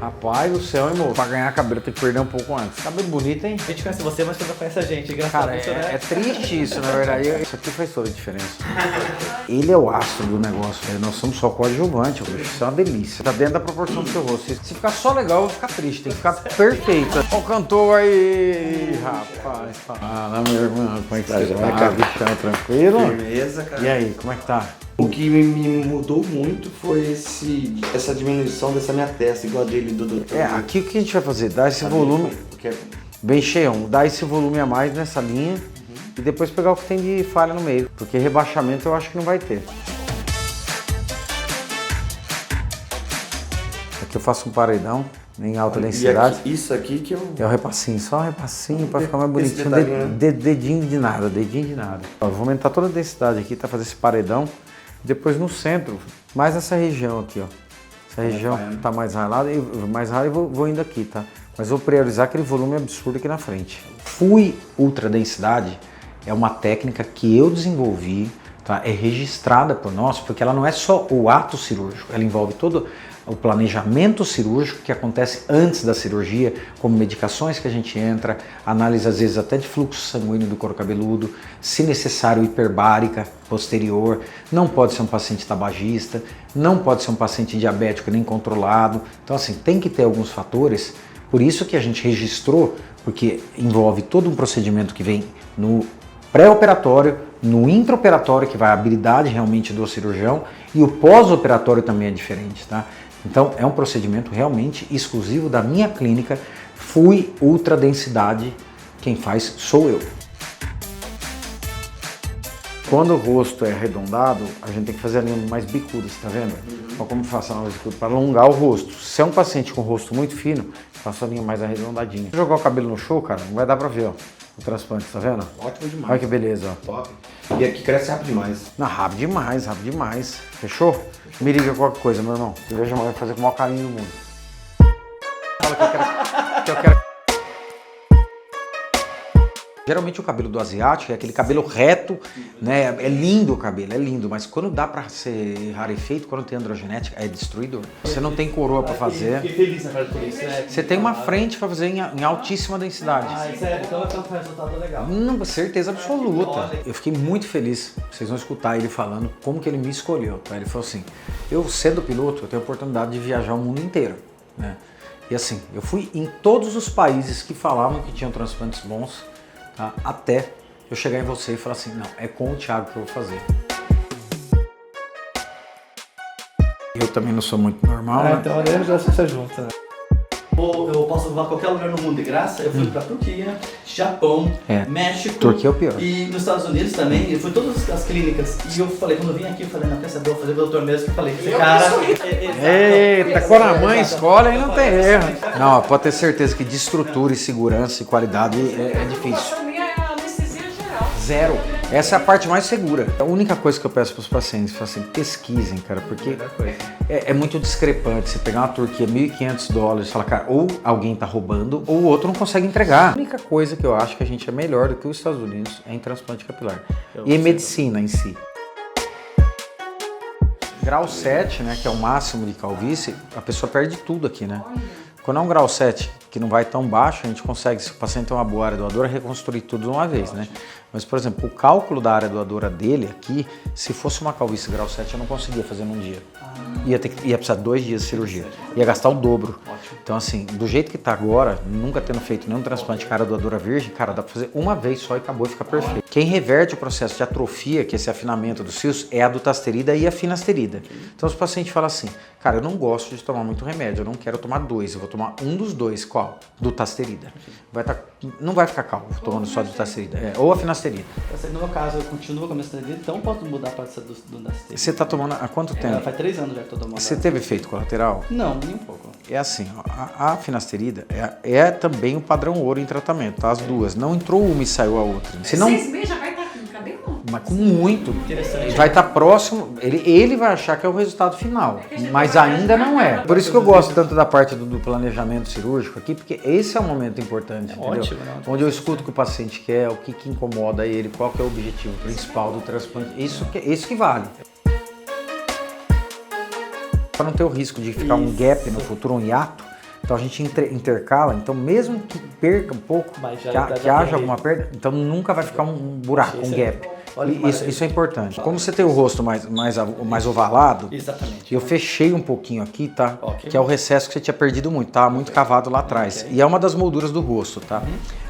Rapaz do céu, hein, moço? Pra ganhar cabelo tem que perder um pouco antes. Cabelo bonito, hein? A gente conhece você, mas você não conhece a gente. Engraçado Cara, isso, né? é triste isso, na verdade. Isso aqui faz toda a diferença. Ele é o astro do negócio, velho. Nós somos só coadjuvante, bicho. Isso é uma delícia. Tá dentro da proporção do seu rosto. Se ficar só legal, eu vou ficar triste. Tem que ficar perfeito. Ó o cantor aí, rapaz. Fala, meu irmão. Como é que você tá? Bichão, tranquilo? Firmeza, cara. E aí, como é que tá? O que me mudou muito foi essa diminuição dessa minha testa, igual a dele do doutor. Aqui o que a gente vai fazer? Dar esse volume bem cheião. Dar esse volume a mais nessa linha e depois pegar o que tem de falha no meio. Porque rebaixamento eu acho que não vai ter. Aqui eu faço um paredão em alta densidade. Isso aqui que eu... É o repassinho, só um repassinho para ficar mais Esse bonitinho. detalhinho, né? Dedinho de nada, dedinho de nada. Ó, vou aumentar toda a densidade aqui, tá? Fazer esse paredão. Depois no centro, mais essa região aqui, ó. Essa região tá mais ralada e vou indo aqui, tá? Mas vou priorizar aquele volume absurdo aqui na frente. Fui ultra densidade é uma técnica que eu desenvolvi, tá? É registrada por nós, porque ela não é só o ato cirúrgico, ela envolve todo o planejamento cirúrgico que acontece antes da cirurgia, como medicações que a gente entra, análise às vezes até de fluxo sanguíneo do couro cabeludo, se necessário hiperbárica posterior, não pode ser um paciente tabagista, não pode ser um paciente diabético nem controlado, então assim, tem que ter alguns fatores, por isso que a gente registrou, porque envolve todo um procedimento que vem no pré-operatório, no intraoperatório, que vai a habilidade realmente do cirurgião, e o pós-operatório também é diferente, tá? Então é um procedimento realmente exclusivo da minha clínica. Fui ultra densidade, quem faz sou eu. Quando o rosto é arredondado, a gente tem que fazer a linha mais bicuda, tá vendo? Então, como faço a linha mais bicuda? Para alongar o rosto. Se é um paciente com o rosto muito fino, faço a linha mais arredondadinha. Se jogar o cabelo no show, cara, não vai dar pra ver, ó. O transplante, tá vendo? Ótimo demais. Olha que beleza, ó. Top. E aqui cresce rápido demais. Não, rápido demais, rápido demais. Fechou? Me liga qualquer coisa, meu irmão. Eu vejo vai fazer com o maior carinho do mundo. Fala que eu quero. Geralmente o cabelo do asiático é aquele cabelo reto, né? É lindo o cabelo, é lindo, mas quando dá pra ser rarefeito, quando tem androgenética, é destruidor. Você não tem coroa pra fazer. Fiquei feliz na cara por isso, né? Você tem uma frente pra fazer em altíssima densidade. Ah, sério, então vai ter um resultado legal. Certeza absoluta. Eu fiquei muito feliz. Vocês vão escutar ele falando como que ele me escolheu, tá? Ele falou assim, eu sendo piloto, eu tenho a oportunidade de viajar o mundo inteiro, né? E assim, eu fui em todos os países que falavam que tinham transplantes bons, tá? Até eu chegar em você e falar assim, não, é com o Thiago que eu vou fazer. Eu também não sou muito normal, né? Então eu já sou junto, né? Eu posso voar a qualquer lugar no mundo de graça. Eu fui pra Turquia, Japão, México. Turquia é o pior. E nos Estados Unidos também. Eu fui em todas as clínicas. E eu falei, quando eu vim aqui, eu falei, não, quer saber, eu vou fazer o doutor mesmo. Que eu falei, esse cara... Eita, quando a mãe escolhe, aí não tem erro. Não, pode ter certeza que de estrutura e segurança e qualidade é difícil. Pra mim é anestesia geral. Zero. Essa é a parte mais segura. A única coisa que eu peço para os pacientes é assim, pesquisem, cara, porque é muito discrepante. Você pegar uma Turquia, $1.500 e falar, cara, ou alguém tá roubando, ou o outro não consegue entregar. A única coisa que eu acho que a gente é melhor do que os Estados Unidos é em transplante capilar. E em medicina em si. Grau 7, né, que é o máximo de calvície, a pessoa perde tudo aqui, né? Quando é um grau 7, que não vai tão baixo, a gente consegue, se o paciente tem uma boa área doadora, reconstruir tudo de uma vez, né? Mas, por exemplo, o cálculo da área doadora dele aqui, se fosse uma calvície grau 7, eu não conseguia fazer num dia. Ia precisar de 2 dias de cirurgia. Ia gastar o dobro. Então, assim, do jeito que tá agora, nunca tendo feito nenhum transplante de área doadora virgem, cara, dá pra fazer uma vez só e acabou e fica perfeito. Quem reverte o processo de atrofia, que é esse afinamento dos fios, é a dutasterida e a finasterida. Então, os pacientes falam assim, cara, eu não gosto de tomar muito remédio, eu não quero tomar 2, eu vou tomar um dos 2. Qual? Dutasterida. Não vai ficar calmo tomando só dutasterida. Ou a finasterida. No meu caso, eu continuo com a minha esterilidade, então eu posso mudar para essa do esterilidade. Você tá tomando há quanto tempo? Faz 3 anos já que eu tô tomando. Você teve efeito colateral? Não, nem um pouco. É assim, ó, a finasterida é também o padrão ouro em tratamento, tá? As duas. Não entrou uma e saiu a outra. Se não, 6 meses já vai estar aqui no cabelo? mas com muito. Interessante. Vai estar próximo, ele vai achar que é o resultado final, mas ainda não é. Por isso que eu gosto tanto da parte do planejamento cirúrgico aqui, porque esse é um momento importante, entendeu? Ótimo, né? Onde eu escuto o que o paciente quer, o que incomoda ele, qual que é o objetivo principal do transplante. Isso que vale. Para não ter o risco de ficar um gap no futuro, um hiato, Então a gente intercala, então mesmo que perca um pouco, que haja alguma perda, então nunca vai ficar um buraco, um gap. Isso é importante. Como você tem o rosto mais ovalado, exatamente. Eu fechei um pouquinho aqui, tá? Que é o recesso que você tinha perdido muito, tá? Muito cavado lá atrás. E é uma das molduras do rosto, tá?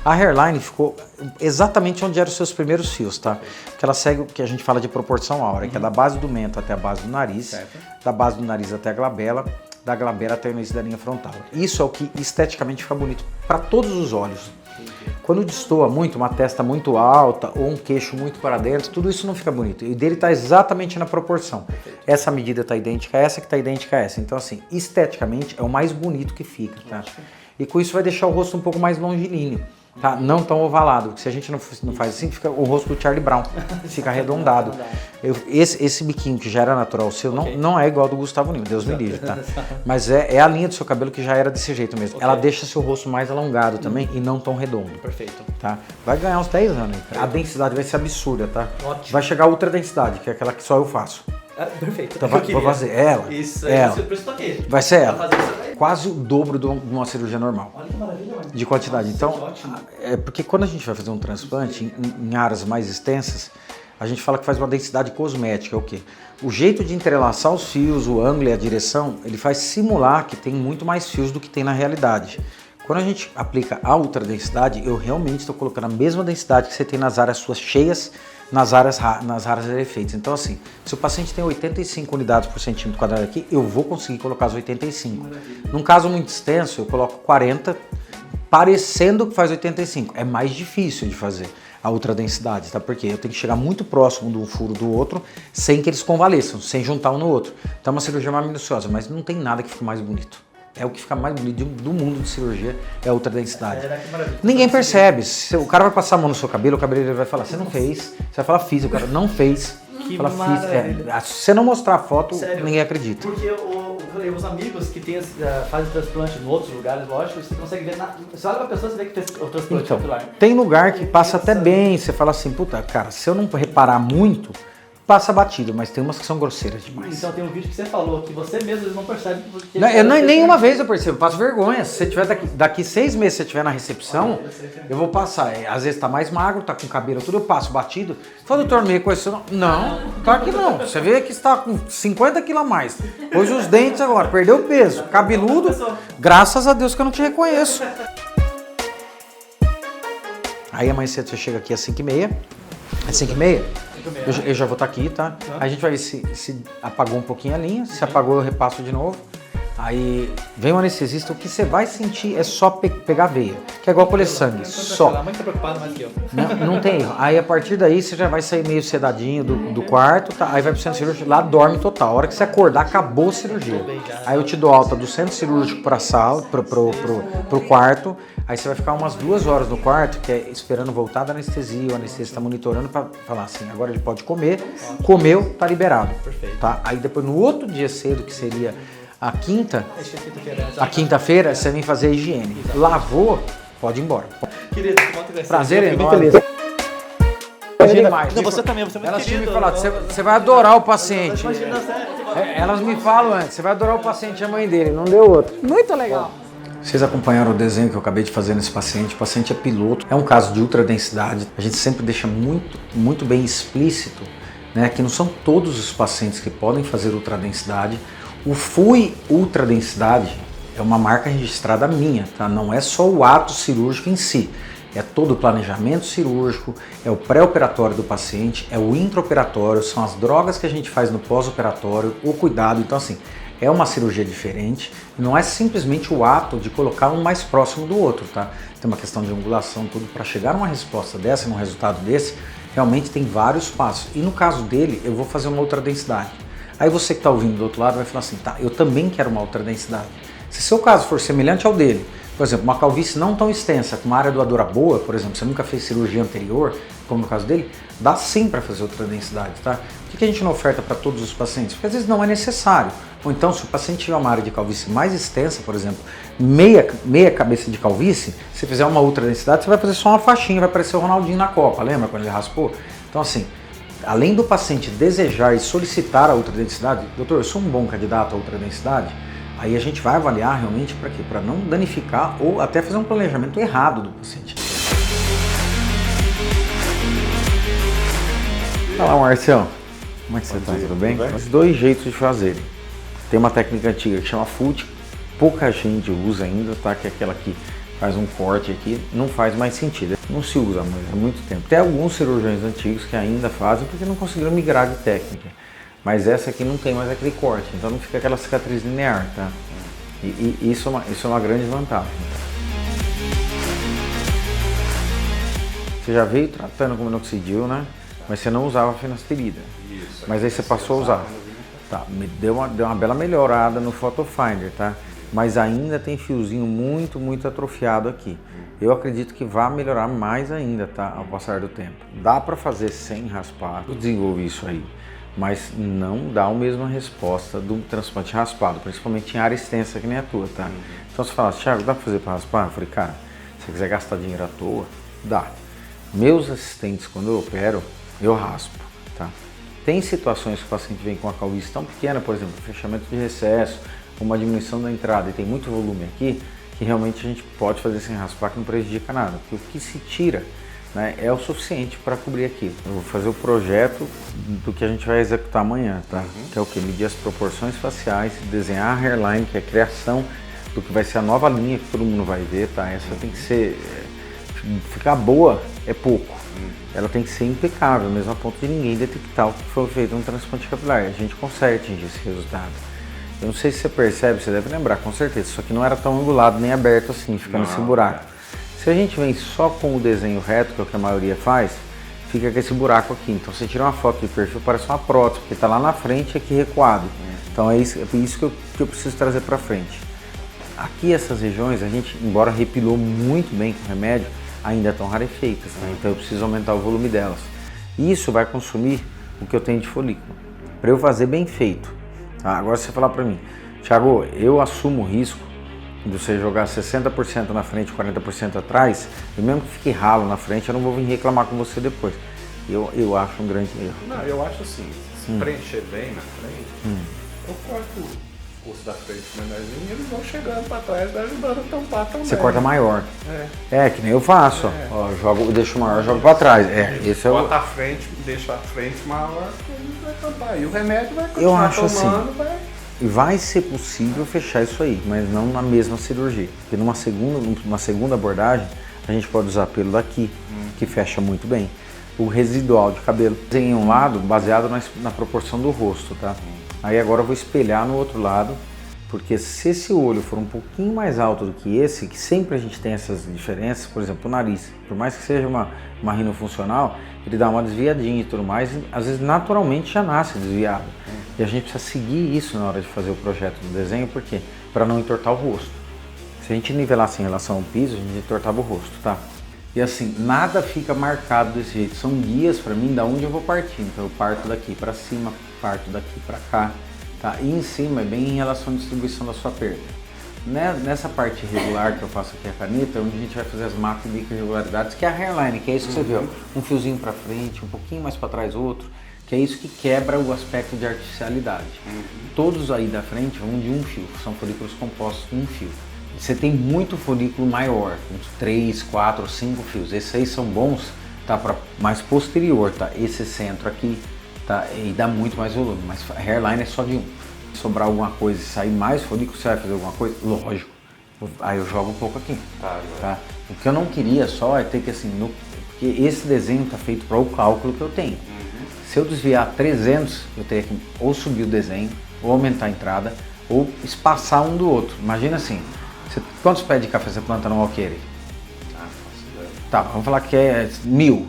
A hairline ficou exatamente onde eram os seus primeiros fios, tá? Porque ela segue o que a gente fala de proporção áurea, que é da base do mento até a base do nariz, da base do nariz até a glabela, da glabela até o início da linha frontal. Isso é o que esteticamente fica bonito para todos os olhos. Quando destoa muito, uma testa muito alta ou um queixo muito para dentro, tudo isso não fica bonito. E dele está exatamente na proporção. Essa medida está idêntica a essa, que está idêntica a essa. Então, assim, esteticamente é o mais bonito que fica, tá? E com isso vai deixar o rosto um pouco mais longilíneo, tá? Não tão ovalado, porque se a gente não faz assim, fica o rosto do Charlie Brown, fica arredondado. Esse biquinho que já era natural seu não é igual ao do Gustavo Lima, Deus me livre, tá? Mas é a linha do seu cabelo que já era desse jeito mesmo. Ela deixa seu rosto mais alongado também e não tão redondo. Perfeito. Tá? Vai ganhar uns 10 anos. A densidade vai ser absurda, tá? Ótimo. Vai chegar a ultra densidade, que é aquela que só eu faço. Perfeito. Então vou fazer ela. Isso, ela. Por isso aqui. Vai ser ela. Quase o dobro de uma cirurgia normal. Olha que maravilha, mano. De quantidade. Nossa, então, é porque quando a gente vai fazer um transplante em áreas mais extensas, a gente fala que faz uma densidade cosmética. É o quê? O jeito de entrelaçar os fios, o ângulo e a direção, ele faz simular que tem muito mais fios do que tem na realidade. Quando a gente aplica a ultra densidade, eu realmente estou colocando a mesma densidade que você tem nas áreas suas cheias, nas áreas rarefeitas. Então, assim, se o paciente tem 85 unidades por centímetro quadrado aqui, eu vou conseguir colocar as 85. Num caso muito extenso, eu coloco 40, parecendo que faz 85. É mais difícil de fazer a ultra densidade, tá? Porque eu tenho que chegar muito próximo de um furo do outro, sem que eles convalesçam, sem juntar um no outro. Então é uma cirurgia mais minuciosa, mas não tem nada que fique mais bonito. É o que fica mais bonito do mundo de cirurgia, é a ultra densidade. Ninguém percebe. Se o cara vai passar a mão no seu cabelo, o cabeleireiro vai falar, você não fez. Você vai falar, fiz. O cara não fez. Que fala, fiz. Se você não mostrar a foto, ninguém acredita. Porque os amigos que fazem transplante em outros lugares, lógico, você consegue ver, você olha pra pessoa, você vê que fez o transplante capilar. Tem lugar que passa até bem, você fala assim, puta, cara, se eu não reparar muito, passa batido, mas tem umas que são grosseiras demais. Então tem um vídeo que você falou que você mesmo não percebe. Nenhuma vez eu percebo, passo vergonha. Se você tiver daqui 6 meses, se você estiver na recepção, eu vou passar. Às vezes tá mais magro, tá com cabelo tudo, eu passo batido. Fala, doutor, me reconheceu? Não, tá aqui não. Você vê que está com 50 quilos a mais. Pôs os dentes agora, perdeu o peso. Cabeludo, graças a Deus que eu não te reconheço. Aí amanhã cedo você chega aqui às 5h30. É 5h30? Eu já vou estar aqui, tá? Aí a gente vai ver se apagou um pouquinho a linha. Se apagou, eu repasso de novo. Aí vem o anestesista, o que você vai sentir é só pegar a veia, que é igual colher sangue, só. A mãe tá preocupada mais que eu. Não tem erro. Aí a partir daí você já vai sair meio sedadinho do quarto, tá? Aí vai pro centro cirúrgico, lá dorme total. A hora que você acordar, acabou a cirurgia. Aí eu te dou alta do centro cirúrgico pra sala, pro quarto. Aí você vai ficar umas 2 horas no quarto, que é esperando voltar da anestesia, o anestesista tá monitorando pra falar assim, agora ele pode comer, comeu, tá liberado. Tá? Aí depois no outro dia cedo, que seria a quinta-feira, você vem fazer a higiene. Lavou, pode ir embora. Querido, prazer é enorme. Não, você também, você é muito elas tinham me querido. falado, você vai adorar o paciente. Elas me falam antes, você vai adorar o paciente e a mãe dele, não deu outro. Muito legal. Vocês acompanharam o desenho que eu acabei de fazer nesse paciente. O paciente é piloto, é um caso de ultradensidade. A gente sempre deixa muito bem explícito, né, que não são todos os pacientes que podem fazer ultradensidade. O FUI ultradensidade é uma marca registrada minha, tá? Não é só o ato cirúrgico em si. É todo o planejamento cirúrgico, é o pré-operatório do paciente, é o intraoperatório, são as drogas que a gente faz no pós-operatório, o cuidado. Então, assim, é uma cirurgia diferente, não é simplesmente o ato de colocar um mais próximo do outro, tá? Tem uma questão de angulação, tudo. Para chegar a uma resposta dessa, num resultado desse, realmente tem vários passos. E no caso dele, eu vou fazer uma ultradensidade. Aí você que está ouvindo do outro lado vai falar assim, tá, eu também quero uma ultradensidade. Se seu caso for semelhante ao dele, por exemplo, uma calvície não tão extensa, com uma área doadora boa, por exemplo, você nunca fez cirurgia anterior, como no caso dele, dá sim para fazer ultradensidade, tá? Por que a gente não oferta para todos os pacientes? Porque às vezes não é necessário. Ou então, se o paciente tiver uma área de calvície mais extensa, por exemplo, meia cabeça de calvície, se fizer uma ultradensidade, você vai fazer só uma faixinha, vai parecer o Ronaldinho na Copa, lembra quando ele raspou? Então, assim, além do paciente desejar e solicitar a ultradensidade, doutor, eu sou um bom candidato à ultradensidade, Aí a gente vai avaliar realmente para quê? Para não danificar ou até fazer um planejamento errado do paciente. Fala, Marcião. Como é que você está? Tudo bem? Os dois jeitos de fazer. Tem uma técnica antiga que chama FUT, pouca gente usa ainda, tá? Que é aquela que faz um corte aqui, não faz mais sentido. Não se usa mais há muito tempo. Tem alguns cirurgiões antigos que ainda fazem porque não conseguiram migrar de técnica. Mas essa aqui não tem mais aquele corte, então não fica aquela cicatriz linear, tá? E isso é uma grande vantagem. Você já veio tratando com minoxidil, né? Mas você não usava finasterida. Isso. Mas aí você passou a usar. Tá, deu uma bela melhorada no PhotoFinder, tá? Mas ainda tem fiozinho muito atrofiado aqui. Eu acredito que vai melhorar mais ainda, tá? Ao passar do tempo. Dá para fazer sem raspar. Eu desenvolvi isso aí. Mas não dá a mesma resposta do transplante raspado, principalmente em área extensa que nem a tua, tá? Então você fala, Thiago, dá pra fazer pra raspar? Eu falei, cara, se você quiser gastar dinheiro à toa, dá. Meus assistentes, quando eu opero, eu raspo, tá? Tem situações que o paciente vem com a calvície tão pequena, por exemplo, fechamento de recesso, uma diminuição da entrada e tem muito volume aqui, que realmente a gente pode fazer sem raspar, que não prejudica nada, porque o que se tira, né, é o suficiente para cobrir aquilo. Eu vou fazer o projeto do que a gente vai executar amanhã, tá? Que é o que? Medir as proporções faciais, desenhar a hairline, que é a criação do que vai ser a nova linha que todo mundo vai ver, tá? Essa tem que ser... Ficar boa é pouco. Ela tem que ser impecável, mesmo a ponto de ninguém detectar o que foi feito no transplante capilar. A gente consegue atingir esse resultado. Eu não sei se você percebe, você deve lembrar, com certeza. Isso aqui não era tão angulado nem aberto assim, ficando nesse buraco. Se a gente vem só com o desenho reto, que é o que a maioria faz, fica com esse buraco aqui. Então você tira uma foto de perfil, parece uma prótese, porque está lá na frente e aqui recuado. Então é isso que eu preciso trazer para frente. Aqui essas regiões, a gente, embora repilou muito bem com o remédio, ainda estão rarefeitas, né? Então eu preciso aumentar o volume delas. Isso vai consumir o que eu tenho de folículo, para eu fazer bem feito. Tá? Agora você falar para mim, Thiago, eu assumo o risco de você jogar 60% na frente e 40% atrás, e mesmo que fique ralo na frente, eu não vou vir reclamar com você depois. Eu acho um grande erro. Não, eu acho assim, se preencher bem na frente, eu corto o curso da frente menorzinho e eles vão chegando para trás, vai ajudando a tampar também. Você corta maior. Que nem eu faço. Ó, deixo maior, jogo para trás. Esse bota a frente, deixa a frente maior, ele vai tampar. E o remédio vai continuar tomando, assim, vai ser possível fechar isso aí, mas não na mesma cirurgia. Porque numa segunda abordagem, a gente pode usar pelo daqui, que fecha muito bem. O residual de cabelo em um lado, baseado na proporção do rosto, tá? Aí agora eu vou espelhar no outro lado, porque se esse olho for um pouquinho mais alto do que esse, que sempre a gente tem essas diferenças, por exemplo, o nariz, por mais que seja uma rino funcional, ele dá uma desviadinha e tudo mais, e às vezes naturalmente já nasce desviado. E a gente precisa seguir isso na hora de fazer o projeto do desenho, por quê? Para não entortar o rosto. Se a gente nivelasse em relação ao piso, a gente entortava o rosto, tá? E assim, nada fica marcado desse jeito, são guias para mim da onde eu vou partir. Então eu parto daqui para cima, parto daqui para cá, tá? E em cima é bem em relação à distribuição da sua perda. Nessa parte irregular que eu faço aqui a caneta, é onde a gente vai fazer as macro e micro irregularidades, que é a hairline, que é isso que você viu, um fiozinho para frente, um pouquinho mais para trás outro, que é isso que quebra o aspecto de artificialidade. Todos aí da frente vão de um fio, são folículos compostos de um fio. Você tem muito folículo maior, uns 3, 4, 5 fios. Esses aí são bons, tá, para mais posterior, tá? Esse centro aqui, tá? E dá muito mais volume, mas a hairline é só de um. Se sobrar alguma coisa e sair mais folículo, você vai fazer alguma coisa? Lógico. Aí eu jogo um pouco aqui, tá? O que eu não queria só é ter que assim, porque esse desenho tá feito para o cálculo que eu tenho. Se eu desviar 300, eu teria que ou subir o desenho, ou aumentar a entrada, ou espaçar um do outro. Imagina assim, quantos pés de café você planta no alqueire? Tá, vamos falar que é 1000.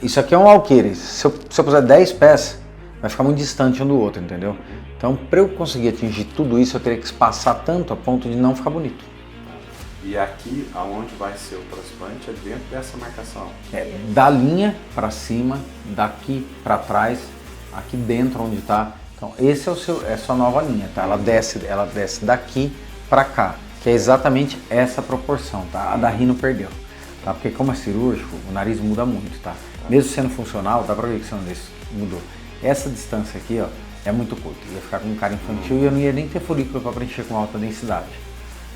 Isso aqui é um alqueire. Se eu puser 10 pés, vai ficar muito distante um do outro, entendeu? Então, para eu conseguir atingir tudo isso, eu teria que espaçar tanto a ponto de não ficar bonito. E aqui, aonde vai ser o transplante, é dentro dessa marcação? Da linha para cima, daqui para trás, aqui dentro onde está. Então, esse é a sua nova linha, tá? Ela desce daqui para cá, que é exatamente essa proporção, tá? A da rino perdeu, tá? Porque como é cirúrgico, o nariz muda muito, tá? Mesmo sendo funcional, dá pra ver que seu nariz mudou. Essa distância aqui, ó, é muito curto, ia ficar com um cara infantil e eu não ia nem ter folículo para preencher com alta densidade.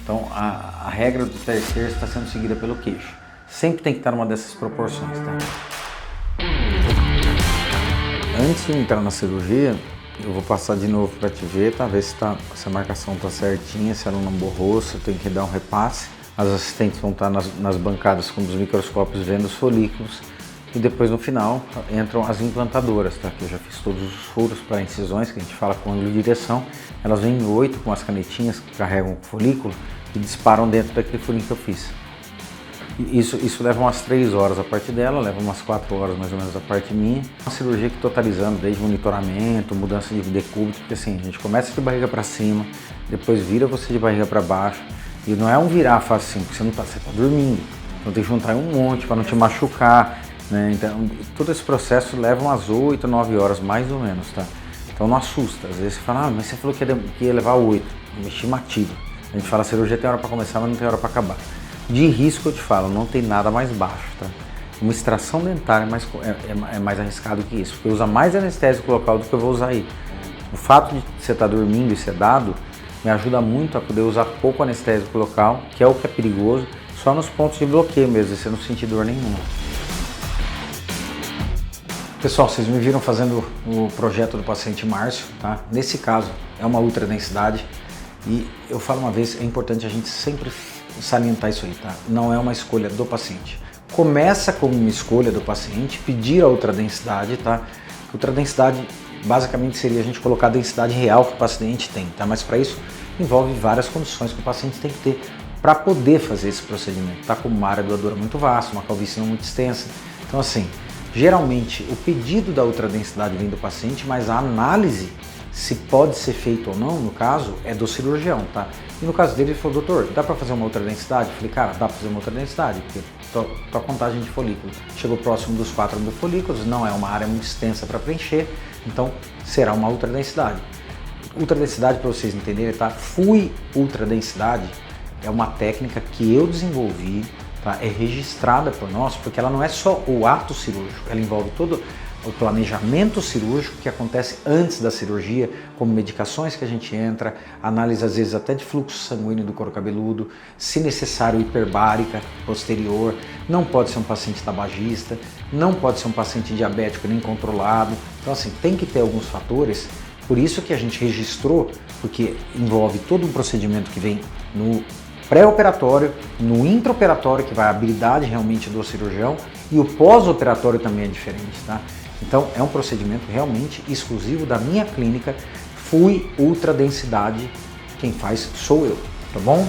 Então a regra do terceiro está sendo seguida pelo queixo. Sempre tem que estar numa dessas proporções, tá? Antes de entrar na cirurgia, eu vou passar de novo para te ver, tá? Ver se a marcação tá certinha, se ela não borrou, se eu tenho que dar um repasse. As assistentes vão estar nas bancadas com os microscópios vendo os folículos. E depois no final entram as implantadoras, tá? Que eu já fiz todos os furos para incisões, que a gente fala com ângulo de direção. Elas vêm em 8 com as canetinhas que carregam o folículo e disparam dentro daquele furinho que eu fiz. E isso leva umas 3 horas a parte dela, leva umas 4 horas mais ou menos a parte minha. Uma cirurgia que totalizando desde monitoramento, mudança de decúbito, porque assim, a gente começa de barriga para cima, depois vira você de barriga para baixo. E não é um virar fácil assim, porque você tá dormindo. Então tem que juntar um monte para não te machucar. Né? Então, todo esse processo leva umas 8, 9 horas, mais ou menos, tá? Então não assusta. Às vezes você fala, mas você falou que ia levar 8. Uma estimativa. A gente fala, a cirurgia tem hora para começar, mas não tem hora para acabar. De risco eu te falo, não tem nada mais baixo, tá? Uma extração dentária é mais arriscado que isso, porque usa mais anestésico local do que eu vou usar aí. O fato de você estar dormindo e sedado me ajuda muito a poder usar pouco anestésico local, que é o que é perigoso, só nos pontos de bloqueio mesmo, você não sentir dor nenhuma. Pessoal, vocês me viram fazendo o projeto do paciente Márcio, tá? Nesse caso é uma ultradensidade e eu falo uma vez, é importante a gente sempre salientar isso aí, tá? Não é uma escolha do paciente. Começa como uma escolha do paciente, pedir a ultradensidade, tá? Ultradensidade basicamente seria a gente colocar a densidade real que o paciente tem, tá? Mas para isso envolve várias condições que o paciente tem que ter para poder fazer esse procedimento, tá? Como uma área doadora muito vasta, uma calvície não muito extensa. Então assim, geralmente o pedido da ultradensidade vem do paciente, mas a análise, se pode ser feito ou não, no caso, é do cirurgião, tá? E no caso dele, ele falou, doutor, dá para fazer uma ultradensidade? Eu falei, cara, dá para fazer uma ultradensidade, porque tua contagem de folículo chegou próximo dos 4.000 folículos, não é uma área muito extensa para preencher, então será uma ultradensidade. Ultradensidade, para vocês entenderem, tá? Fui ultradensidade é uma técnica que eu desenvolvi, tá? É registrada por nós, porque ela não é só o ato cirúrgico, ela envolve todo o planejamento cirúrgico que acontece antes da cirurgia, como medicações que a gente entra, análise às vezes até de fluxo sanguíneo do couro cabeludo, se necessário hiperbárica posterior, não pode ser um paciente tabagista, não pode ser um paciente diabético nem controlado, então assim, tem que ter alguns fatores, por isso que a gente registrou, porque envolve todo um procedimento que vem no pré-operatório, no intraoperatório, que vai a habilidade realmente do cirurgião, e o pós-operatório também é diferente, tá? Então é um procedimento realmente exclusivo da minha clínica, Fui Ultradensidade, quem faz sou eu, tá bom?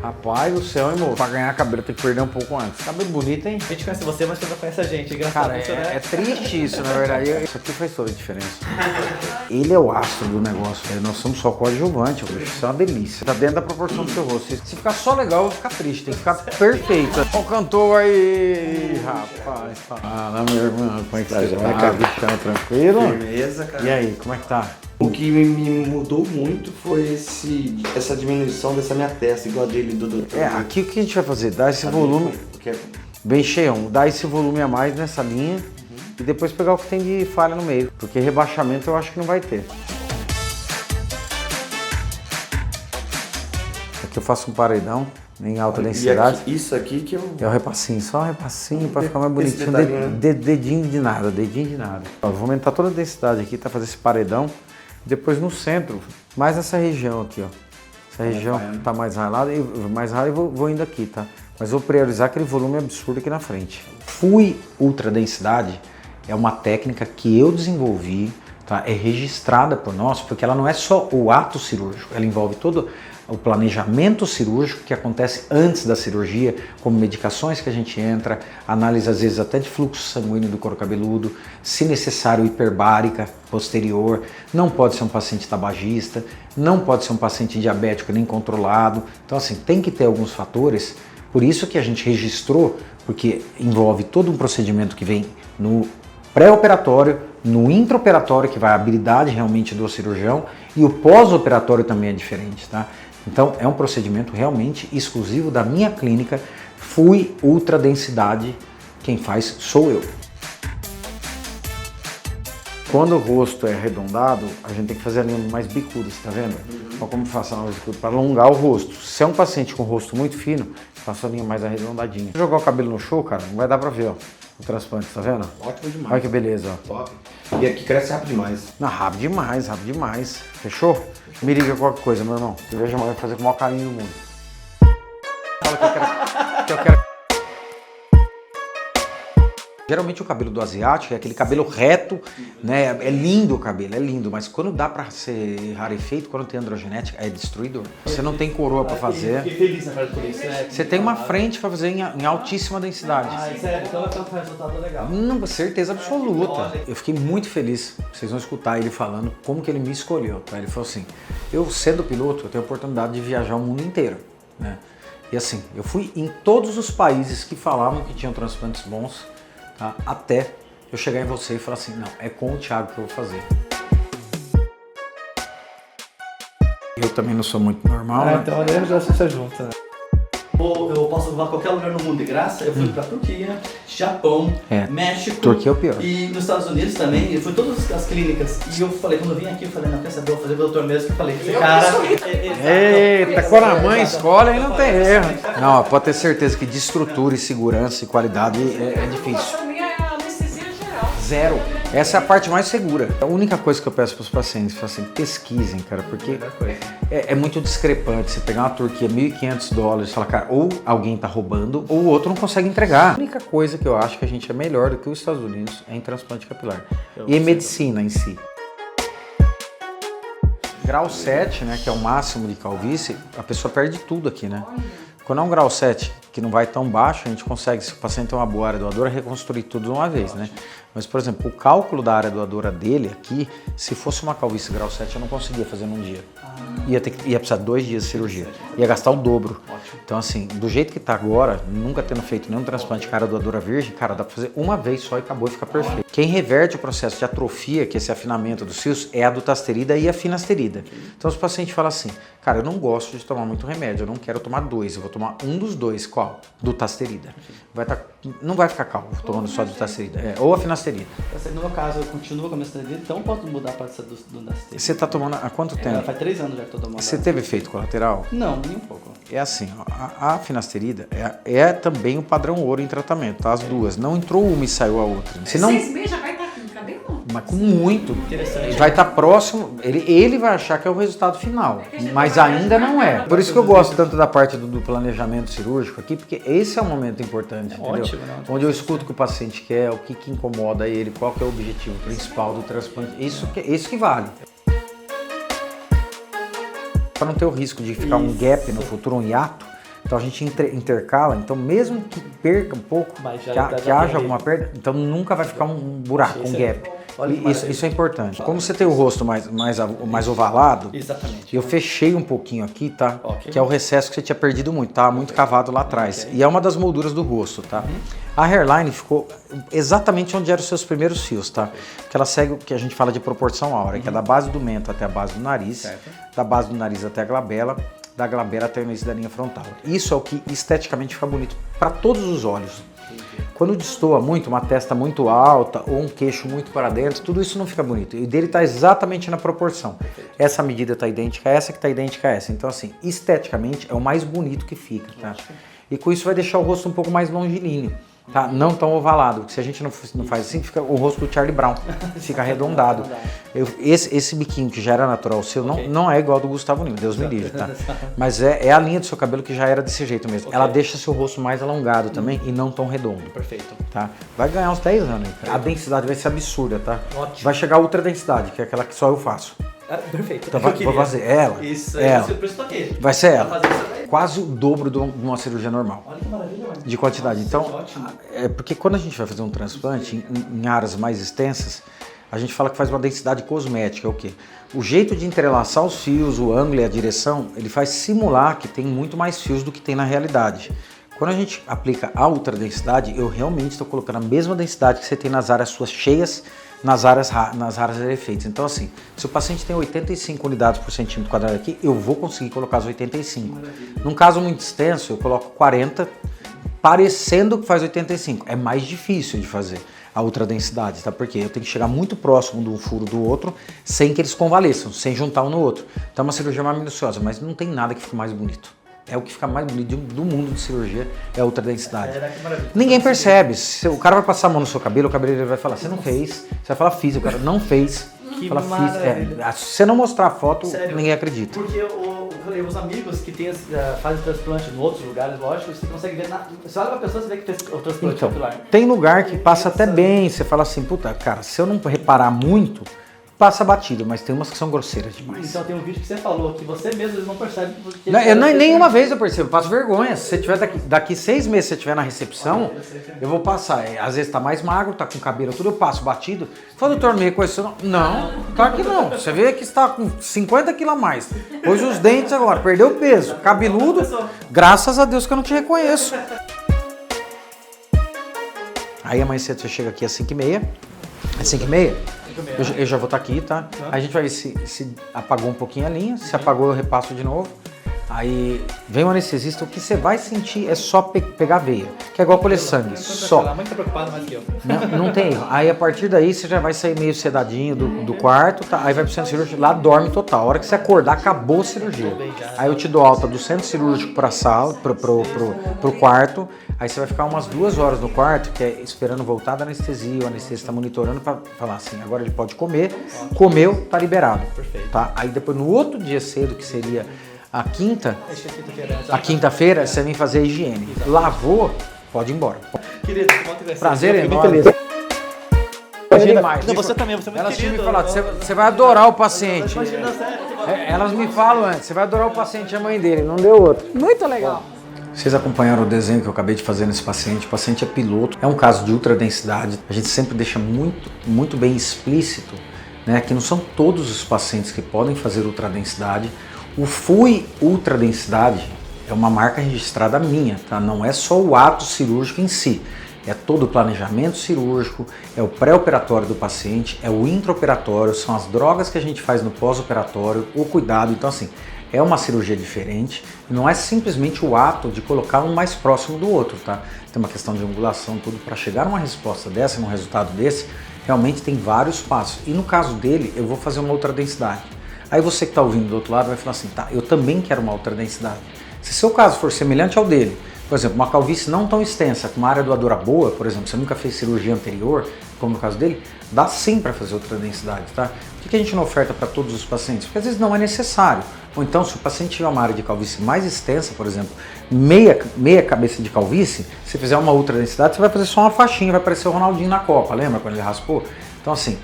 Rapaz do céu, hein, moço? Pra ganhar cabelo tem que perder um pouco antes. Cabelo bonito, hein? A gente conhece você, mas você não conhece a gente. Engraçado Cara, isso, né? é triste isso, na verdade. Isso aqui faz toda a diferença. Ele é o astro do negócio, velho. Nós somos só coadjuvante, bicho. Isso é uma delícia. Tá dentro da proporção do seu rosto. Se ficar só legal, eu vou ficar triste. Tem que ficar perfeito. Ó o cantor aí, rapaz. Fala, meu irmão. Como é que você tá? Bichão, tranquilo? Firmeza, cara. E aí, como é que tá? O que me mudou muito foi essa diminuição dessa minha testa, igual a dele do doutor. Aqui o que a gente vai fazer? Dar esse volume bem cheião. Dar esse volume a mais nessa linha e depois pegar o que tem de falha no meio. Porque rebaixamento eu acho que não vai ter. Aqui eu faço um paredão em alta densidade. Aqui, isso aqui que eu... É o repassinho, só um repassinho pra ficar mais Esse bonitinho. detalhinho, né? Dedinho de nada, dedinho de nada. Ó, vou aumentar toda a densidade aqui, tá? Fazer esse paredão. Depois no centro, mais essa região aqui, ó. Essa região tá mais ralada, e vou indo aqui, tá? Mas vou priorizar aquele volume absurdo aqui na frente. Fui ultra densidade é uma técnica que eu desenvolvi, tá? É registrada por nós, porque ela não é só o ato cirúrgico, ela envolve todo o planejamento cirúrgico que acontece antes da cirurgia, como medicações que a gente entra, análise às vezes até de fluxo sanguíneo do couro cabeludo, se necessário hiperbárica posterior, não pode ser um paciente tabagista, não pode ser um paciente diabético nem controlado, então assim, tem que ter alguns fatores, por isso que a gente registrou, porque envolve todo um procedimento que vem no pré-operatório, no intraoperatório, que vai a habilidade realmente do cirurgião, e o pós-operatório também é diferente, tá? Então é um procedimento realmente exclusivo da minha clínica. Fui ultra densidade, quem faz sou eu. Quando o rosto é arredondado, a gente tem que fazer a linha mais bicuda, tá vendo? Olha como faço a linha mais bicuda, para alongar o rosto. Se é um paciente com rosto muito fino, faço a linha mais arredondadinha. Se jogar o cabelo no show, cara, não vai dar pra ver, ó, o transplante, tá vendo? Ótimo demais. Olha que beleza, ó. Top. E aqui cresce rápido demais. Não, rápido demais, rápido demais. Fechou? Me liga qualquer coisa, meu irmão. Eu vejo, vai fazer com o maior carinho do mundo. Fala que eu quero. Geralmente o cabelo do asiático é aquele cabelo reto, né? É lindo o cabelo, é lindo, mas quando dá pra ser rarefeito, quando tem androgenética, é destruidor. Você não tem coroa pra fazer. Fiquei feliz na verdade por isso, né? Você tem uma frente pra fazer em altíssima densidade. Sério, então vai ter um resultado legal. Não, certeza absoluta. Eu fiquei muito feliz. Vocês vão escutar ele falando como que ele me escolheu, tá? Ele falou assim, eu sendo piloto, eu tenho a oportunidade de viajar o mundo inteiro, né? E assim, eu fui em todos os países que falavam que tinham transplantes bons, tá? Até eu chegar em você e falar assim, não, é com o Thiago que eu vou fazer. Eu também não sou muito normal, né? Então a gente já se junta, né? Eu posso voar a qualquer lugar no mundo de graça. Eu fui pra Turquia, Japão, México. Turquia é o pior. E nos Estados Unidos também. Eu fui em todas as clínicas. E eu falei, quando eu vim aqui, eu falei, não, quer saber, eu vou fazer o doutor mesmo. Que eu falei, esse cara. Eita, quando a mãe escolhe, aí não tem erro. Não, pode ter certeza que de estrutura e segurança e qualidade é difícil. Pra mim é anestesia geral. Zero. Essa é a parte mais segura. A única coisa que eu peço para os pacientes é assim, pesquisem, cara, porque é muito discrepante. Você pegar uma Turquia, $1.500 e falar, cara, ou alguém tá roubando, ou o outro não consegue entregar. A única coisa que eu acho que a gente é melhor do que os Estados Unidos é em transplante capilar. E em medicina em si. Grau 7, né, que é o máximo de calvície, a pessoa perde tudo aqui, né? Quando é um grau 7, que não vai tão baixo, a gente consegue, se o paciente tem uma boa área doadora, reconstruir tudo de uma vez, né? Mas, por exemplo, o cálculo da área doadora dele aqui, se fosse uma calvície grau 7, eu não conseguia fazer num dia. Ia precisar de 2 dias de cirurgia. Ia gastar o dobro. Então, assim, do jeito que tá agora, nunca tendo feito nenhum transplante de área doadora virgem, cara, dá pra fazer uma vez só e acabou e fica perfeito. Quem reverte o processo de atrofia, que é esse afinamento dos fios, é a dutasterida e a finasterida. Então, os pacientes falam assim, cara, eu não gosto de tomar muito remédio, eu não quero tomar 2, eu vou tomar um dos 2. Qual? Dutasterida. Não vai ficar calmo tomando só dutasterida. Ou a finasterida. No meu caso, eu continuo com a minha finasterida, então eu posso mudar para essa do finasterida. Você tá tomando há quanto tempo? Faz 3 anos já que eu tô tomando. Você teve efeito colateral? Não, nem um pouco. É assim, ó, a finasterida é também o padrão ouro em tratamento, tá? As duas. Não entrou uma e saiu a outra. Se não, 6 meses já vai estar aqui, cadê não? mas com muito. Interessante. Vai estar próximo, ele vai achar que é o resultado final, mas ainda não é. Por isso que eu gosto tanto da parte do planejamento cirúrgico aqui, porque esse é um momento importante, entendeu? Ótimo, né? Onde eu escuto o que o paciente quer, o que incomoda ele, qual que é o objetivo principal do transplante. Isso que vale. Para não ter o risco de ficar um gap no futuro, um hiato, Então a gente intercala, então mesmo que perca um pouco, Mas que haja alguma perda, então nunca vai ficar um buraco, um gap. Isso é importante. Como você tem o rosto mais ovalado, exatamente. eu fechei um pouquinho aqui, tá? Ok. Que é o recesso que você tinha perdido muito, tá? Muito cavado lá atrás. E é uma das molduras do rosto, tá? A hairline ficou exatamente onde eram os seus primeiros fios, tá? Porque ela segue o que a gente fala de proporção áurea, que é da base do mento até a base do nariz, da base do nariz até a glabela, da glabela até o início da linha frontal. Isso é o que esteticamente fica bonito para todos os olhos. Quando destoa muito, uma testa muito alta ou um queixo muito para dentro, tudo isso não fica bonito. E dele está exatamente na proporção. Essa medida está idêntica a essa, que está idêntica a essa. Então, assim, esteticamente é o mais bonito que fica, tá? E com isso vai deixar o rosto um pouco mais longilíneo, tá? Não tão ovalado, porque se a gente não faz assim, fica o rosto do Charlie Brown, fica arredondado. Esse biquinho que já era natural seu não é igual ao do Gustavo Lima, Deus me livre, tá? Mas é a linha do seu cabelo que já era desse jeito mesmo. Ela deixa seu rosto mais alongado também e não tão redondo. Perfeito. Tá? Vai ganhar uns 10 anos aí, cara. A densidade vai ser absurda, tá? Ótimo. Vai chegar a ultra densidade, que é aquela que só eu faço. Perfeito. Então vou fazer ela. Isso, ela. por isso tô aqui. Vai ser ela. Fazer isso daí. Quase o dobro de uma cirurgia normal. Olha que maravilha, mano. De quantidade. Nossa, Então, ótimo. é porque quando a gente vai fazer um transplante em áreas mais extensas, a gente fala que faz uma densidade cosmética. É o quê? O jeito de entrelaçar os fios, o ângulo e a direção, ele faz simular que tem muito mais fios do que tem na realidade. Quando a gente aplica a ultra densidade, eu realmente estou colocando a mesma densidade que você tem nas áreas suas cheias, nas áreas rarefeitas. Então, assim, se o paciente tem 85 unidades por centímetro quadrado aqui, eu vou conseguir colocar as 85. Num caso muito extenso, eu coloco 40, parecendo que faz 85. É mais difícil de fazer a ultra densidade, tá? Porque eu tenho que chegar muito próximo de um furo do outro, sem que eles convalesçam, sem juntar um no outro. Então é uma cirurgia mais minuciosa, mas não tem nada que fique mais bonito. É o que fica mais bonito do mundo de cirurgia, é a ultra densidade. Ninguém percebe. Se o cara vai passar a mão no seu cabelo, o cabeleireiro vai falar, você não fez. Você vai falar, fiz. O cara não fez. Que fala, fiz. maravilha. Se você não mostrar a foto, Sério? ninguém acredita. Porque os amigos que fazem transplante em outros lugares, lógico, você consegue ver. Você olha pra pessoa, você vê que tem o transplante Então, capilar. tem lugar que passa até bem. Você fala assim, puta, cara, se eu não reparar muito, passa batido, mas tem umas que são grosseiras demais. Então tem um vídeo que você falou que você mesmo não percebe. Porque Nenhuma vez eu percebo, passo vergonha. Se você tiver daqui 6 meses, se você estiver na recepção, eu vou passar. Às vezes tá mais magro, tá com cabelo tudo, eu passo batido. Fala, doutor, me reconheceu? Não, claro que não. Você vê que está com 50 quilos a mais. Pôs os dentes agora, perdeu o peso. Cabeludo, graças a Deus que eu não te reconheço. Aí amanhã cedo você chega aqui às 5h30. É 5h30? Eu já vou estar aqui, tá? Aí a gente vai ver se apagou um pouquinho a linha. Se apagou, eu repasso de novo. Aí vem o anestesista, o que você vai sentir é só pegar a veia, que é igual colher sangue, só. A mãe tá preocupada mais que eu. Não tem erro. Aí a partir daí você já vai sair meio sedadinho do quarto, tá? Aí vai pro centro cirúrgico, lá dorme total. A hora que você acordar, acabou a cirurgia. Aí eu te dou alta do centro cirúrgico pra sala, pro quarto. Aí você vai ficar umas 2 horas no quarto, que é esperando voltar da anestesia, o anestesista tá monitorando pra falar assim, agora ele pode comer. Comeu, tá liberado. Tá? Aí depois no outro dia cedo, que seria a quinta-feira, você vem fazer a higiene. Lavou, pode ir embora. Querido, que bom. Prazer é enorme. Não, você também, você é muito Elas tinham me querido. falado, você vai adorar o paciente. Imagina, sério. Elas me falam antes, você vai adorar o paciente, a mãe dele, não deu outro. Muito legal. Vocês acompanharam o desenho que eu acabei de fazer nesse paciente. O paciente é piloto, é um caso de ultra densidade. A gente sempre deixa muito bem explícito, né, que não são todos os pacientes que podem fazer ultra densidade. O FUI Ultra Densidade é uma marca registrada minha, tá? Não é só o ato cirúrgico em si, é todo o planejamento cirúrgico, é o pré-operatório do paciente, é o intraoperatório, são as drogas que a gente faz no pós-operatório, o cuidado. Então, assim, é uma cirurgia diferente, não é simplesmente o ato de colocar um mais próximo do outro, tá? Tem uma questão de angulação, tudo. Para chegar a uma resposta dessa, num resultado desse, realmente tem vários passos. E no caso dele, eu vou fazer uma ultra densidade. Aí você que está ouvindo do outro lado vai falar assim, tá, eu também quero uma ultra densidade. Se seu caso for semelhante ao dele, por exemplo, uma calvície não tão extensa, com uma área doadora boa, por exemplo, você nunca fez cirurgia anterior, como no caso dele, dá sim para fazer ultra densidade, tá? Por que a gente não oferta para todos os pacientes? Porque às vezes não é necessário. Ou então, se o paciente tiver uma área de calvície mais extensa, por exemplo, meia cabeça de calvície, se fizer uma ultra densidade, você vai fazer só uma faixinha, vai parecer o Ronaldinho na Copa, lembra quando ele raspou? Então assim,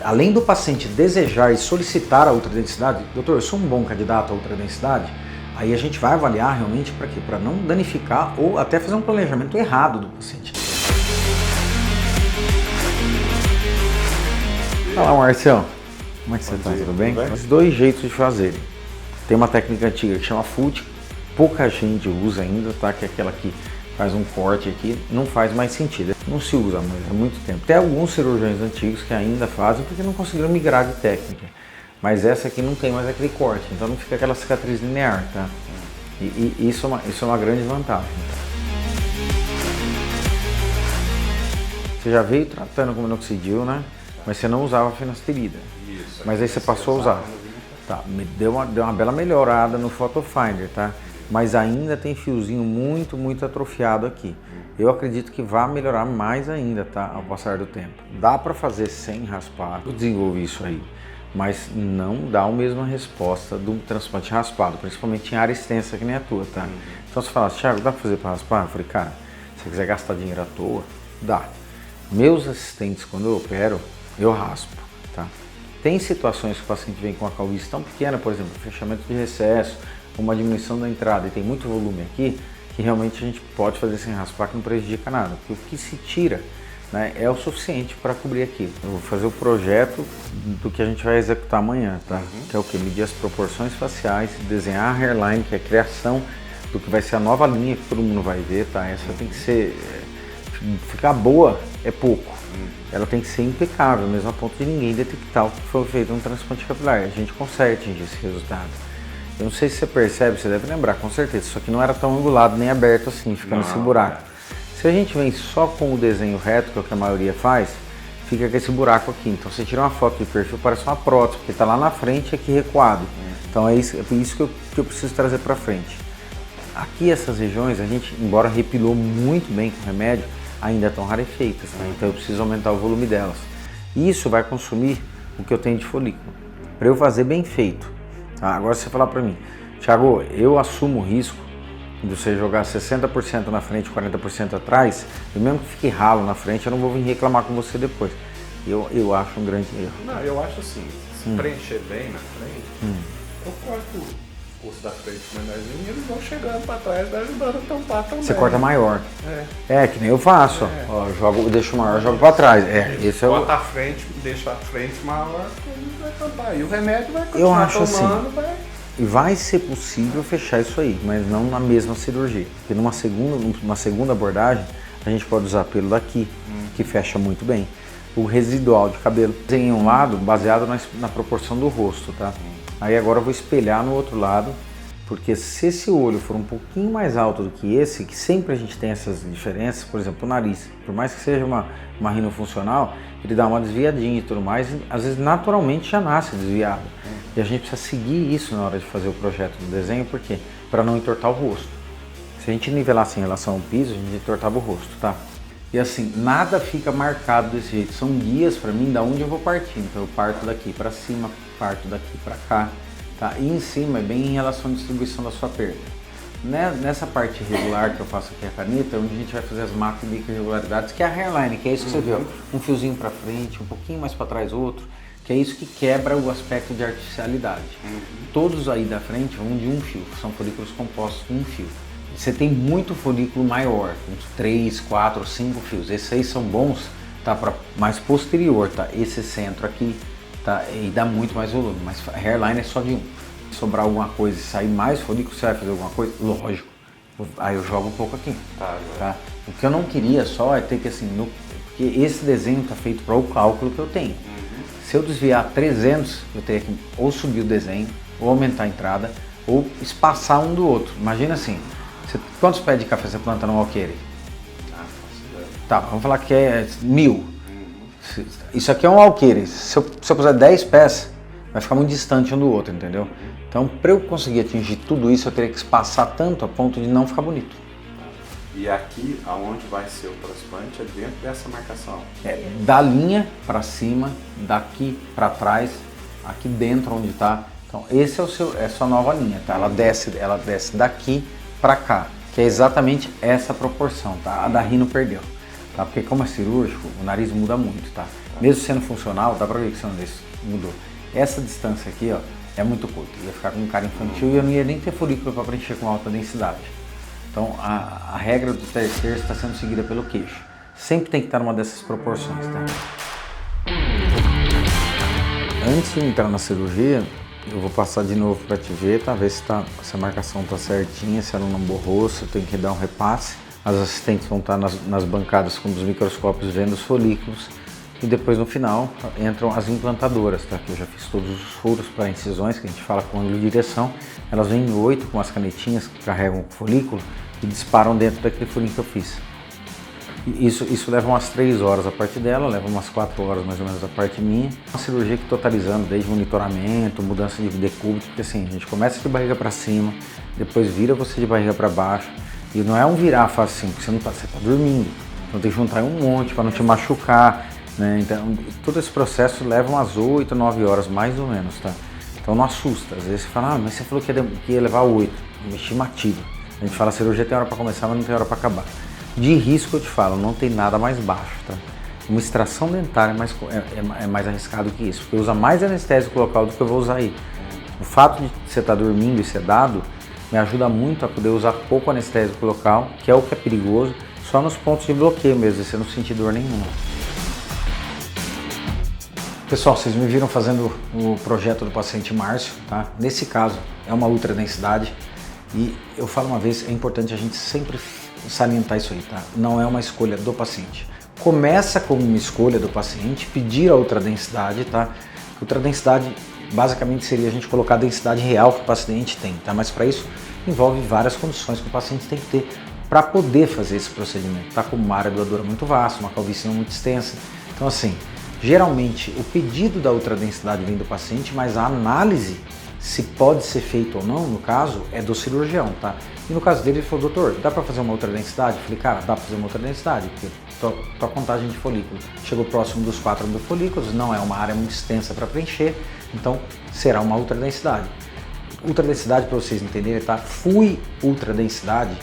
além do paciente desejar e solicitar a ultradensidade, doutor, eu sou um bom candidato à ultradensidade, Aí a gente vai avaliar realmente para quê? Para não danificar ou até fazer um planejamento errado do paciente. Fala, Marcião. Como é que você está? Tudo bem? Os dois jeitos de fazer. Tem uma técnica antiga que chama FUT, pouca gente usa ainda, tá? Que é aquela que faz um corte aqui, não faz mais sentido. Não se usa mais há muito tempo. Tem alguns cirurgiões antigos que ainda fazem porque não conseguiram migrar de técnica. Mas essa aqui não tem mais aquele corte, então não fica aquela cicatriz linear, tá? E isso é uma grande vantagem. Você já veio tratando com minoxidil, né? Mas você não usava finasterida. Isso. Mas aí você passou a usar. Tá, deu uma bela melhorada no Photofinder, tá? Mas ainda tem fiozinho muito atrofiado aqui. Eu acredito que vai melhorar mais ainda, tá? Ao passar do tempo. Dá para fazer sem raspar. Eu desenvolvi isso aí. Mas não dá a mesma resposta do transplante raspado, principalmente em área extensa que nem a tua, tá? Então você fala, Thiago, dá para fazer para raspar? Eu falei, cara, se você quiser gastar dinheiro à toa, dá. Meus assistentes, quando eu opero, eu raspo, tá? Tem situações que o paciente vem com uma calvície tão pequena, por exemplo, fechamento de recesso, uma diminuição da entrada e tem muito volume aqui, que realmente a gente pode fazer sem raspar que não prejudica nada. Porque o que se tira, né, é o suficiente para cobrir aqui. Eu vou fazer o projeto do que a gente vai executar amanhã, tá? Que é o que? Medir as proporções faciais, desenhar a hairline, que é a criação do que vai ser a nova linha que todo mundo vai ver, tá? Essa tem que ser... Ficar boa é pouco. Ela tem que ser impecável, mesmo a ponto de ninguém detectar o que foi feito no transplante capilar. A gente consegue atingir esse resultado. Eu não sei se você percebe, você deve lembrar, com certeza. Isso aqui não era tão angulado nem aberto assim, ficando esse buraco. Se a gente vem só com o desenho reto, que é o que a maioria faz, fica com esse buraco aqui. Então você tira uma foto de perfil, parece uma prótese, porque está lá na frente e aqui recuado. Então é isso que eu preciso trazer para frente. Aqui essas regiões, a gente, embora repilou muito bem com o remédio, ainda estão rarefeitas, né? Então eu preciso aumentar o volume delas. Isso vai consumir o que eu tenho de folículo, para eu fazer bem feito. Tá? Agora se você falar para mim, Thiago, eu assumo o risco de você jogar 60% na frente e 40% atrás, e mesmo que fique ralo na frente, eu não vou vir reclamar com você depois. Eu acho um grande erro. Não, eu acho assim, se preencher bem na frente, eu corto o osso da frente menorzinho e eles vão chegando para trás, vai ajudando a tampar também. Você corta maior. É que nem eu faço. Ó, deixo maior, jogo para trás. Esse é Bota a frente, deixa a frente maior, ele vai tampar. E o remédio vai continuar eu acho tomando, assim, vai ser possível fechar isso aí, mas não na mesma cirurgia. Porque numa segunda abordagem, a gente pode usar pelo daqui, que fecha muito bem. O residual de cabelo em um lado, baseado na proporção do rosto, tá? Aí agora eu vou espelhar no outro lado, porque se esse olho for um pouquinho mais alto do que esse, que sempre a gente tem essas diferenças, por exemplo, o nariz, por mais que seja uma rinofuncional, ele dá uma desviadinha e tudo mais, e às vezes naturalmente já nasce desviado. E a gente precisa seguir isso na hora de fazer o projeto do desenho, por quê? Para não entortar o rosto. Se a gente nivelasse em relação ao piso, a gente entortava o rosto, tá? E assim, nada fica marcado desse jeito, são guias para mim da onde eu vou partir. Então eu parto daqui para cima, parto daqui para cá, tá? E em cima é bem em relação à distribuição da sua perda. Nessa parte irregular que eu faço aqui a caneta, é onde a gente vai fazer as macro e micro irregularidades, que é a hairline, que é isso que você viu, um fiozinho para frente, um pouquinho mais para trás outro, que é isso que quebra o aspecto de artificialidade. Todos aí da frente vão de um fio, são folículos compostos de um fio. Você tem muito folículo maior, uns 3, 4, 5 fios. Esses aí são bons, tá, para mais posterior, tá? Esse centro aqui, tá? E dá muito mais volume, mas a hairline é só de um. Se sobrar alguma coisa e sair mais folículo, você vai fazer alguma coisa? Lógico. Aí eu jogo um pouco aqui, tá? O que eu não queria só é ter que assim, porque esse desenho tá feito para o cálculo que eu tenho. Se eu desviar 300, eu teria que ou subir o desenho, ou aumentar a entrada, ou espaçar um do outro. Imagina assim, quantos pés de café você planta no alqueire? Tá, vamos falar que é 1000. Isso aqui é um alqueire. Se eu puser 10 pés, vai ficar muito distante um do outro, entendeu? Então, para eu conseguir atingir tudo isso, eu teria que espaçar tanto a ponto de não ficar bonito. E aqui, aonde vai ser o transplante, é dentro dessa marcação. Da linha para cima, daqui para trás, aqui dentro onde está. Então, esse é a sua nova linha, tá? Ela desce daqui para cá, que é exatamente essa proporção, tá? A da rino perdeu, tá? Porque como é cirúrgico, o nariz muda muito, tá? Mesmo sendo funcional, dá para ver que seu nariz mudou. Essa distância aqui, ó, é muito curto, ia ficar com um cara infantil e eu não ia nem ter folículo para preencher com alta densidade. Então a regra do terceiro está sendo seguida pelo queixo. Sempre tem que estar numa dessas proporções, tá? Antes de entrar na cirurgia, eu vou passar de novo para te ver, tá? Ver se a marcação tá certinha, se ela não borrou, se eu tenho que dar um repasse. As assistentes vão estar nas bancadas com os microscópios vendo os folículos. E depois no final entram as implantadoras, tá? Que eu já fiz todos os furos para incisões, que a gente fala com ângulo de direção. Elas vêm em 8 com as canetinhas que carregam o folículo e disparam dentro daquele furinho que eu fiz. E isso leva umas 3 horas a parte dela, leva umas 4 horas mais ou menos a parte minha. Uma cirurgia que totalizando desde monitoramento, mudança de decúbito, porque assim, a gente começa de barriga para cima, depois vira você de barriga para baixo. E não é um virar fácil assim, porque você tá dormindo. Então tem que juntar um monte para não te machucar. Né? Então, todo esse processo leva umas 8, 9 horas, mais ou menos, tá? Então não assusta. Às vezes você fala, mas você falou que ia levar 8. Uma estimativa. A gente fala, a cirurgia tem hora para começar, mas não tem hora para acabar. De risco, eu te falo, não tem nada mais baixo, tá? Uma extração dentária é mais arriscado que isso, porque usa mais anestésico local do que eu vou usar aí. O fato de você estar dormindo e sedado me ajuda muito a poder usar pouco anestésico local, que é o que é perigoso, só nos pontos de bloqueio mesmo, você não sentir dor nenhuma. Pessoal, vocês me viram fazendo o projeto do paciente Márcio, tá? Nesse caso é uma ultradensidade e eu falo uma vez, é importante a gente sempre salientar isso aí, tá? Não é uma escolha do paciente. Começa como uma escolha do paciente, pedir a ultradensidade, tá? Ultradensidade basicamente seria a gente colocar a densidade real que o paciente tem, tá? Mas para isso envolve várias condições que o paciente tem que ter para poder fazer esse procedimento, tá? Como uma área doadora muito vasta, uma calvície não muito extensa. Então assim, geralmente o pedido da ultradensidade vem do paciente, mas a análise, se pode ser feito ou não, no caso, é do cirurgião, tá? E no caso dele, ele falou, doutor, dá para fazer uma ultradensidade? Eu falei, cara, dá para fazer uma ultradensidade, porque tua contagem de folículo chegou próximo dos 4 mil folículos, não é uma área muito extensa para preencher, então será uma ultradensidade. Ultradensidade, para vocês entenderem, tá? Fui ultradensidade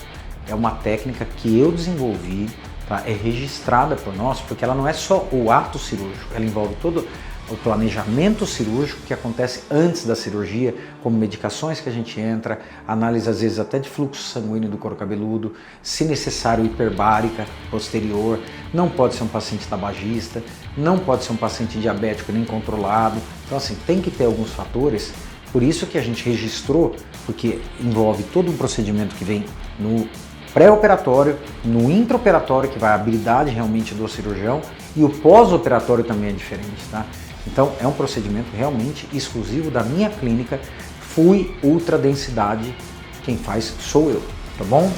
é uma técnica que eu desenvolvi, tá? É registrada por nós, porque ela não é só o ato cirúrgico, ela envolve todo o planejamento cirúrgico que acontece antes da cirurgia, como medicações que a gente entra, análise às vezes até de fluxo sanguíneo do couro cabeludo, se necessário hiperbárica posterior, não pode ser um paciente tabagista, não pode ser um paciente diabético nem controlado, então assim, tem que ter alguns fatores, por isso que a gente registrou, porque envolve todo um procedimento que vem no pré-operatório, no intraoperatório, que vai a habilidade realmente do cirurgião, e o pós-operatório também é diferente, tá? Então é um procedimento realmente exclusivo da minha clínica, Fui Ultradensidade, quem faz sou eu, tá bom?